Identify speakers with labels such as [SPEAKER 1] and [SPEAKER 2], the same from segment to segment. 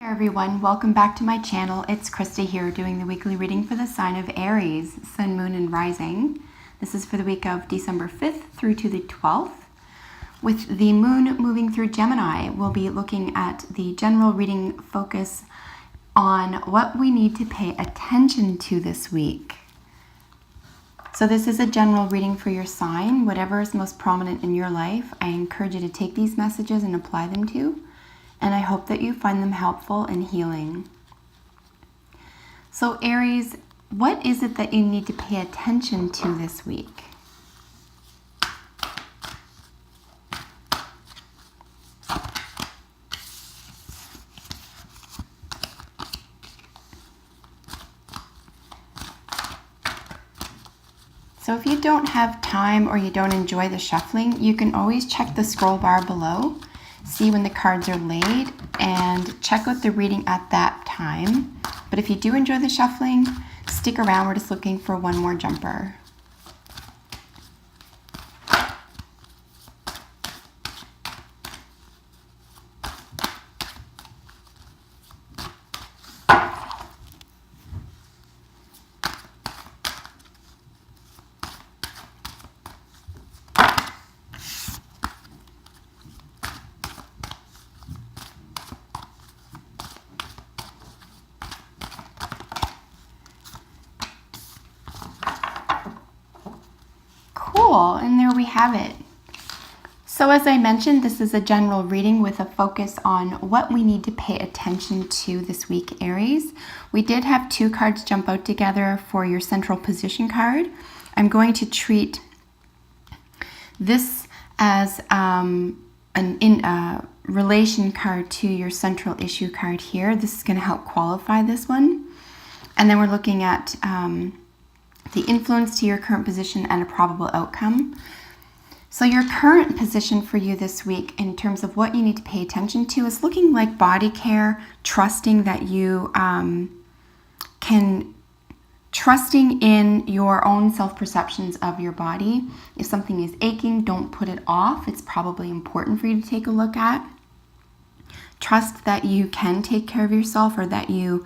[SPEAKER 1] Hey everyone, welcome back to my channel. It's Krista here doing the weekly reading for the sign of Aries, Sun, Moon, and Rising. This is for the week of December 5th through to the 12th. With the moon moving through Gemini, we'll be looking at the general reading focus on what we need to pay attention to this week. So this is a general reading for your sign. Whatever is most prominent in your life, I encourage you to take these messages and apply them to. And I hope that you find them helpful and healing. So Aries, what is it that you need to pay attention to this week? So if you don't have time or you don't enjoy the shuffling, you can always check the scroll bar below. See when the cards are laid and check out the reading at that time. But if you do enjoy the shuffling, stick around. We're just looking for one more jumper. And there we have it. So as I mentioned, this is a general reading with a focus on what we need to pay attention to this week, Aries. We did have two cards jump out together for your central position card. I'm going to treat this as a relation card to your central issue card here. This is going to help qualify this one. And then we're looking at the influence to your current position and a probable outcome. So your current position for you this week in terms of what you need to pay attention to is looking like body care, trusting that you trusting in your own self-perceptions of your body. If something is aching, don't put it off. It's probably important for you to take a look at. Trust that you can take care of yourself or that you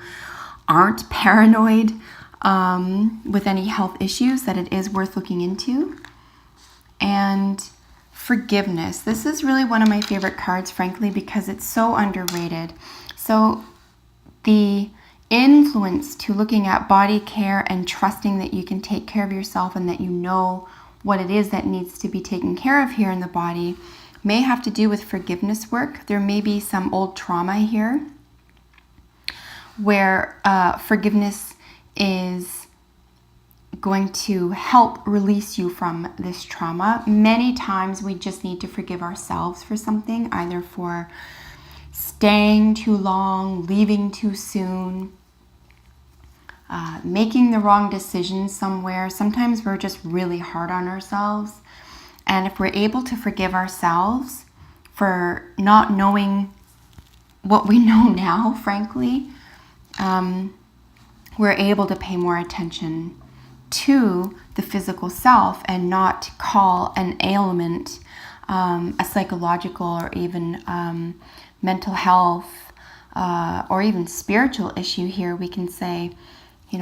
[SPEAKER 1] aren't paranoid with any health issues, that it is worth looking into. And forgiveness. This is really one of my favorite cards, frankly, because it's so underrated. So the influence to looking at body care and trusting that you can take care of yourself and that you know what it is that needs to be taken care of here in the body may have to do with forgiveness work. There may be some old trauma here where forgiveness is going to help release you from this trauma. Many times we just need to forgive ourselves for something, either for staying too long, leaving too soon, making the wrong decision somewhere. Sometimes we're just really hard on ourselves. And if we're able to forgive ourselves for not knowing what we know now, frankly, we're able to pay more attention to the physical self and not call an ailment a psychological or even mental health or even spiritual issue here. We can say,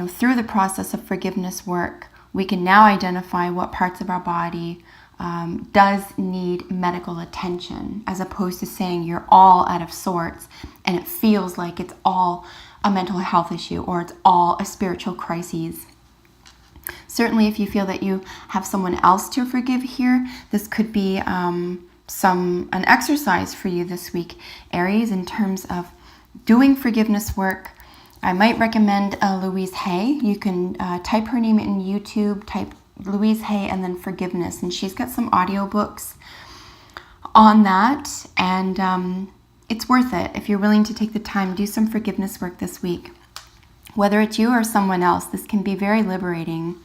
[SPEAKER 1] through the process of forgiveness work, we can now identify what parts of our body does need medical attention, as opposed to saying you're all out of sorts and it feels like it's all a mental health issue or it's all a spiritual crisis. Certainly, if you feel that you have someone else to forgive here, this could be an exercise for you this week, Aries, in terms of doing forgiveness work. I might recommend Louise Hay. You can type her name in YouTube, type Louise Hay and then forgiveness, and she's got some audiobooks on that, and it's worth it. If you're willing to take the time, do some forgiveness work this week. Whether it's you or someone else, this can be very liberating.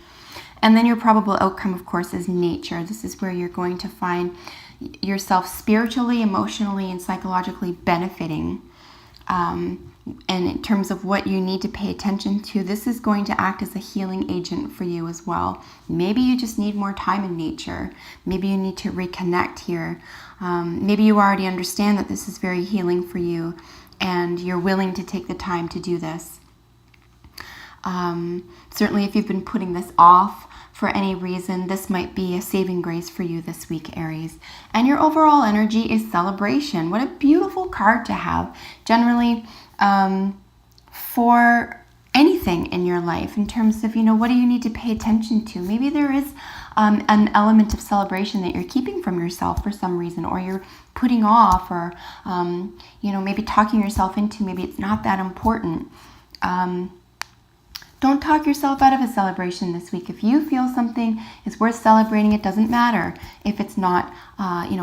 [SPEAKER 1] And then your probable outcome, of course, is nature. This is where you're going to find yourself spiritually, emotionally, and psychologically benefiting. And in terms of what you need to pay attention to, this is going to act as a healing agent for you as well. Maybe you just need more time in nature. Maybe you need to reconnect here. Maybe you already understand that this is very healing for you and you're willing to take the time to do this. Certainly if you've been putting this off for any reason, this might be a saving grace for you this week, Aries. And your overall energy is celebration. What a beautiful card to have. Generally, for anything in your life, in terms of, what do you need to pay attention to? Maybe there is an element of celebration that you're keeping from yourself for some reason, or you're putting off, or, maybe talking yourself into, maybe it's not that important. Don't talk yourself out of a celebration this week. If you feel something is worth celebrating, it doesn't matter if it's not,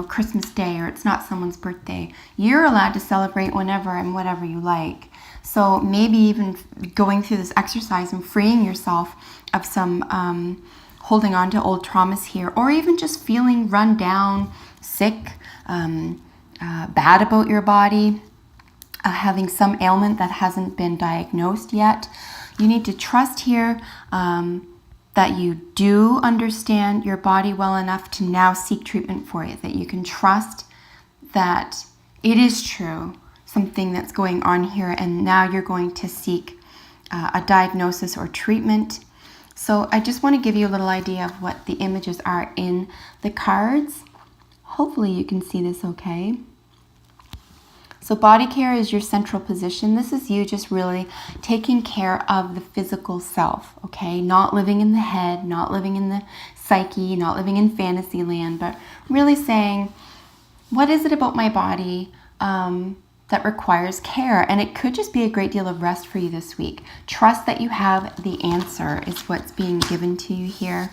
[SPEAKER 1] Christmas Day, or it's not someone's birthday. You're allowed to celebrate whenever and whatever you like. So maybe even going through this exercise and freeing yourself of some holding on to old traumas here, or even just feeling run down, sick, bad about your body, having some ailment that hasn't been diagnosed yet. You need to trust here that you do understand your body well enough to now seek treatment for it, that you can trust that it is true, something that's going on here, and now you're going to seek a diagnosis or treatment. So I just want to give you a little idea of what the images are in the cards. Hopefully you can see this okay. So body care is your central position. This is you just really taking care of the physical self, okay? Not living in the head, not living in the psyche, not living in fantasy land, but really saying, what is it about my body that requires care? And it could just be a great deal of rest for you this week. Trust that you have the answer is what's being given to you here.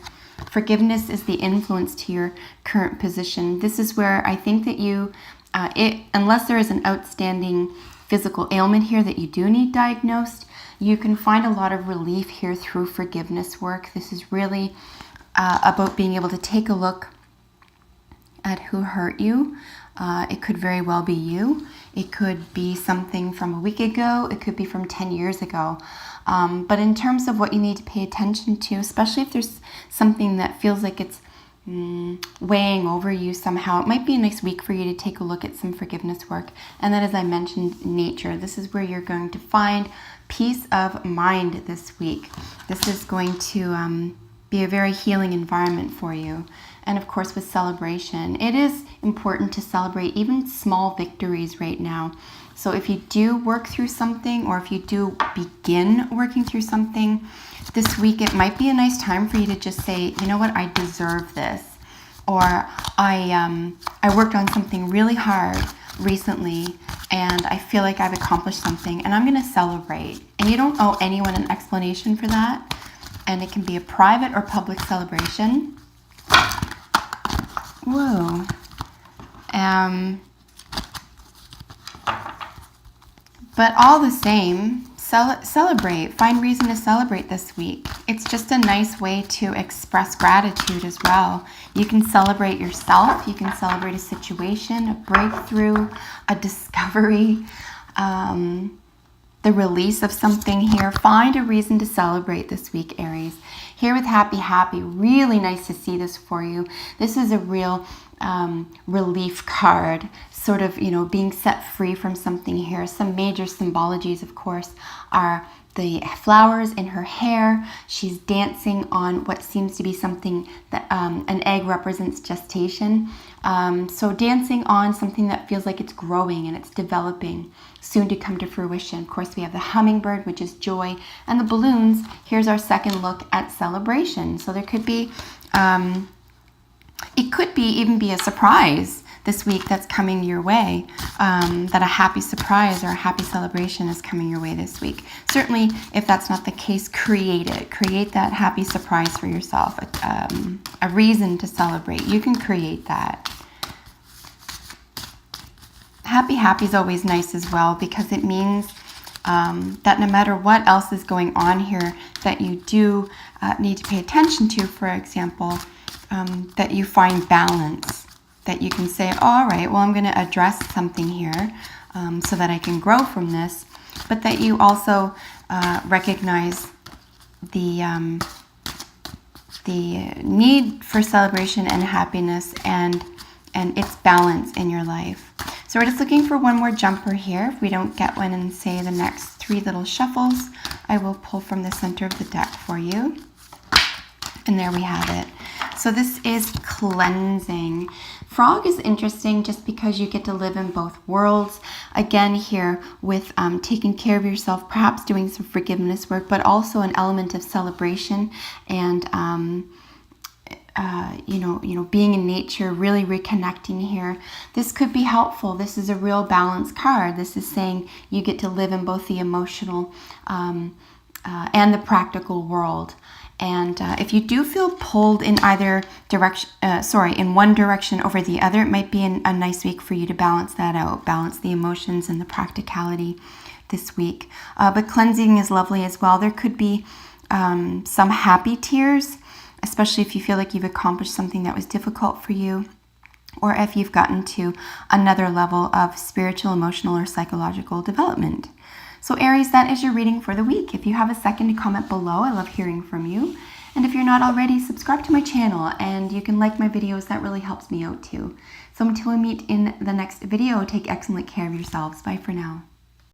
[SPEAKER 1] Forgiveness is the influence to your current position. This is where I think that you, unless there is an outstanding physical ailment here that you do need diagnosed, you can find a lot of relief here through forgiveness work. This is really about being able to take a look at who hurt you. It could very well be you. It could be something from a week ago. It could be from 10 years ago. But in terms of what you need to pay attention to, especially if there's something that feels like it's weighing over you somehow, it might be a nice week for you to take a look at some forgiveness work. And then, as I mentioned, nature. This is where you're going to find peace of mind this week. This is going to be a very healing environment for you. And of course, with celebration, it is important to celebrate even small victories right now. So if you do work through something, or if you do begin working through something this week, it might be a nice time for you to just say, you know what, I deserve this. Or I worked on something really hard recently, and I feel like I've accomplished something, and I'm going to celebrate. And you don't owe anyone an explanation for that. And it can be a private or public celebration. Whoa. But all the same, celebrate. Find reason to celebrate this week. It's just a nice way to express gratitude as well. You can celebrate yourself. You can celebrate a situation, a breakthrough, a discovery, the release of something here. Find a reason to celebrate this week, Aries. Here with Happy Happy, really nice to see this for you. This is a real relief card, sort of, being set free from something here. Some major symbologies, of course, are the flowers in her hair. She's dancing on what seems to be something that an egg represents gestation. So dancing on something that feels like it's growing and it's developing, soon to come to fruition. Of course, we have the hummingbird, which is joy, and the balloons. Here's our second look at celebration. So there could be, it could be even be a surprise this week that's coming your way, that a happy surprise or a happy celebration is coming your way this week. Certainly, if that's not the case, create it. Create that happy surprise for yourself, a reason to celebrate. You can create that. Happy Happy is always nice as well, because it means that no matter what else is going on here that you do need to pay attention to, for example, that you find balance. That you can say, all right, well, I'm going to address something here so that I can grow from this, but that you also recognize the need for celebration and happiness and its balance in your life. So we're just looking for one more jumper here. If we don't get one in, say, the next 3 little shuffles, I will pull from the center of the deck for you. And there we have it. So this is cleansing. Frog is interesting just because you get to live in both worlds. Again, here with taking care of yourself, perhaps doing some forgiveness work, but also an element of celebration and being in nature, really reconnecting here. This could be helpful. This is a real balance card. This is saying you get to live in both the emotional and the practical world. And if you do feel pulled in either direction, in one direction over the other, it might be a nice week for you to balance that out, balance the emotions and the practicality this week. But cleansing is lovely as well. There could be some happy tears, especially if you feel like you've accomplished something that was difficult for you, or if you've gotten to another level of spiritual, emotional, or psychological development. So Aries, that is your reading for the week. If you have a second to comment below, I love hearing from you. And if you're not already, subscribe to my channel and you can like my videos. That really helps me out too. So until we meet in the next video, take excellent care of yourselves. Bye for now.